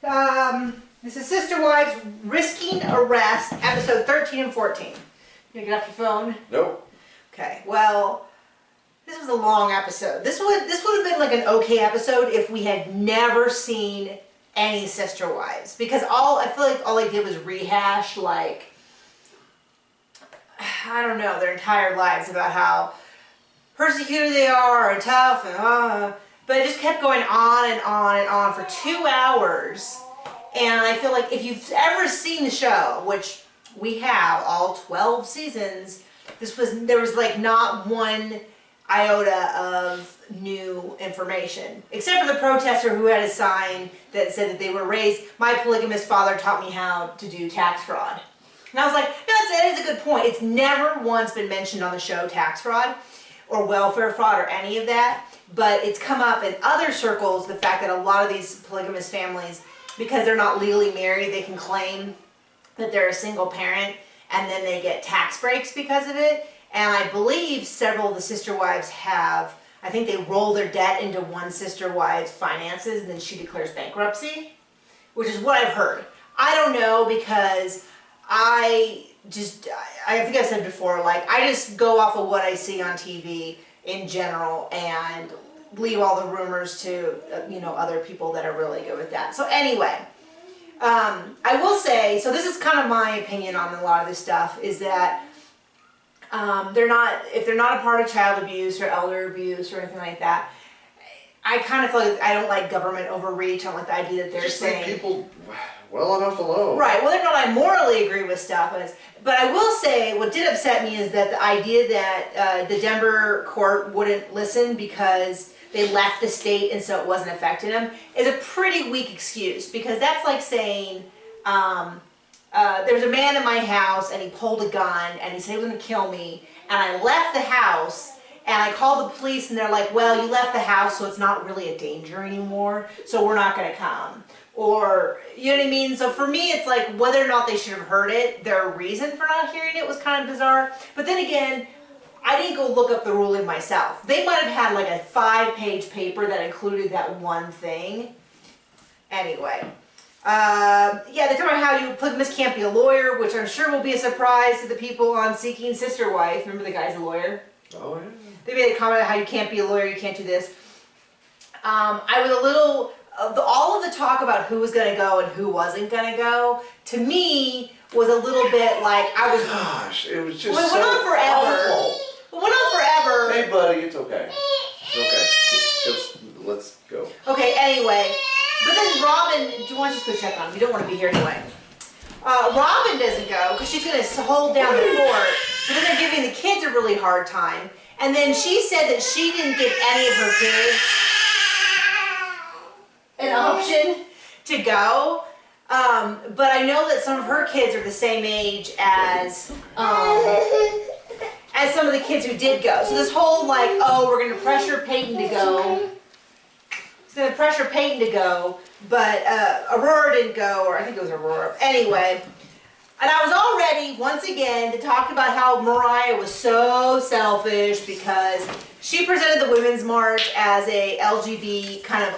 This is Sister Wives Risking Arrest, episode 13 and 14. You gonna get off your phone? Nope. Okay, well, this was a long episode. This would have been like an okay episode if we had never seen any Sister Wives. Because I feel like all they did was rehash, like, I don't know, their entire lives about how persecuted they are and tough and but it just kept going on and on and on for 2 hours. And I feel like if you've ever seen the show, which we have, all 12 seasons, there was like not one iota of new information. Except for the protester who had a sign that said that they were raised, my polygamous father taught me how to do tax fraud. And I was like, no, that is a good point. It's never once been mentioned on the show, tax fraud or welfare fraud or any of that. But it's come up in other circles, the fact that a lot of these polygamous families, because they're not legally married, they can claim that they're a single parent and then they get tax breaks because of it. And I believe several of the sister wives have, I think they roll their debt into one sister wife's finances and then she declares bankruptcy, which is what I've heard. I don't know because I think I've said before, like, I just go off of what I see on TV in general and leave all the rumors to, other people that are really good with that. So anyway, I will say, so this is kind of my opinion on a lot of this stuff, is that if they're not a part of child abuse or elder abuse or anything like that, I kind of feel like I don't like government overreach. I don't like the idea that they're just saying leave people well enough alone. Right. Well, they're not. I morally agree with stuff, but I will say what did upset me is that the idea that the Denver court wouldn't listen because they left the state and so it wasn't affecting them is a pretty weak excuse, because that's like saying there's a man in my house and he pulled a gun and he said he was going to kill me and I left the house. And I called the police and they're like, well, you left the house so it's not really a danger anymore, so we're not going to come. Or, you know what I mean? So for me, it's like whether or not they should have heard it, their reason for not hearing it was kind of bizarre. But then again, I didn't go look up the ruling myself. They might have had like a 5-page paper that included that one thing. Anyway. Yeah, they talk about how you polygamous can't be a lawyer, which I'm sure will be a surprise to the people on Seeking Sister Wife. Remember the guy's a lawyer? Oh, yeah. They made a comment about how you can't be a lawyer, you can't do this. I was a little, all of the talk about who was going to go and who wasn't going to go, to me, was a little bit like, I was... Gosh, it was just It went on forever. awful. It went on forever. Hey, buddy, it's okay. It's okay. Let's go. Okay, anyway. But then Robin, do you want to just go check on him? You don't want to be here anyway. Robin doesn't go because she's going to hold down the fort, but then they're giving the kids a really hard time. And then she said that she didn't give any of her kids an option to go. But I know that some of her kids are the same age as some of the kids who did go. So this whole like, oh, we're going to pressure Peyton to go. It's going to pressure Peyton to go, but Aurora didn't go, or I think it was Aurora. Anyway. And I was all ready, once again, to talk about how Mariah was so selfish because she presented the Women's March as a LGBT kind of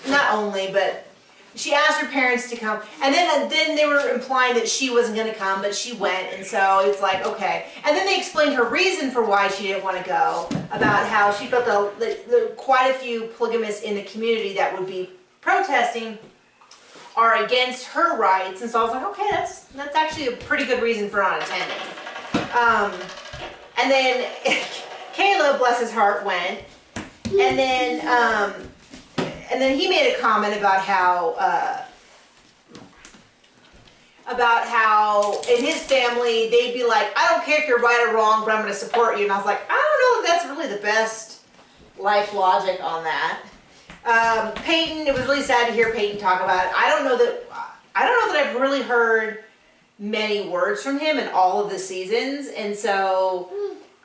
not only, but she asked her parents to come. And then they were implying that she wasn't going to come, but she went, and so it's like, okay. And then they explained her reason for why she didn't want to go, about how she felt that quite a few polygamists in the community that would be protesting are against her rights, and so I was like, okay, that's actually a pretty good reason for not attending. And then Caleb, bless his heart, went, and then he made a comment about how in his family they'd be like, I don't care if you're right or wrong, but I'm going to support you. And I was like, I don't know if that's really the best life logic on that. Peyton, it was really sad to hear Peyton talk about it. I don't know that I've really heard many words from him in all of the seasons, and so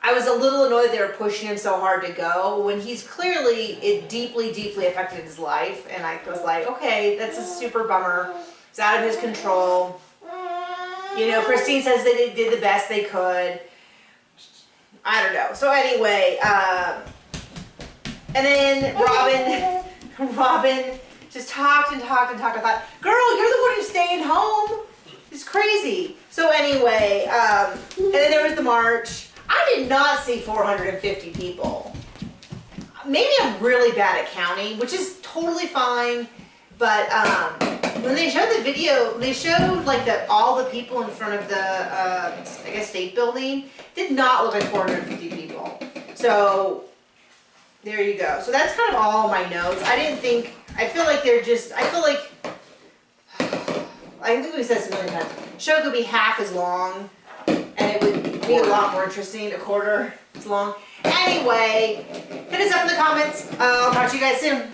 I was a little annoyed they were pushing him so hard to go when he's clearly, it deeply, deeply affected his life, and I was like, okay, that's a super bummer. It's out of his control. You know, Christine says that they did the best they could. I don't know. So anyway, and then Robin Just talked and talked and talked. I thought, girl, you're the one who's staying home. It's crazy. So anyway, and then there was the march. I did not see 450 people. Maybe I'm really bad at counting, which is totally fine. But when they showed the video, they showed like all the people in front of the, I guess, state building. Did not look like 450 people. So there you go. So that's kind of all my notes. I feel like I think we said this a million times. Show could be half as long, and it would be a lot more interesting. A quarter as long. Anyway, hit us up in the comments. I'll talk to you guys soon.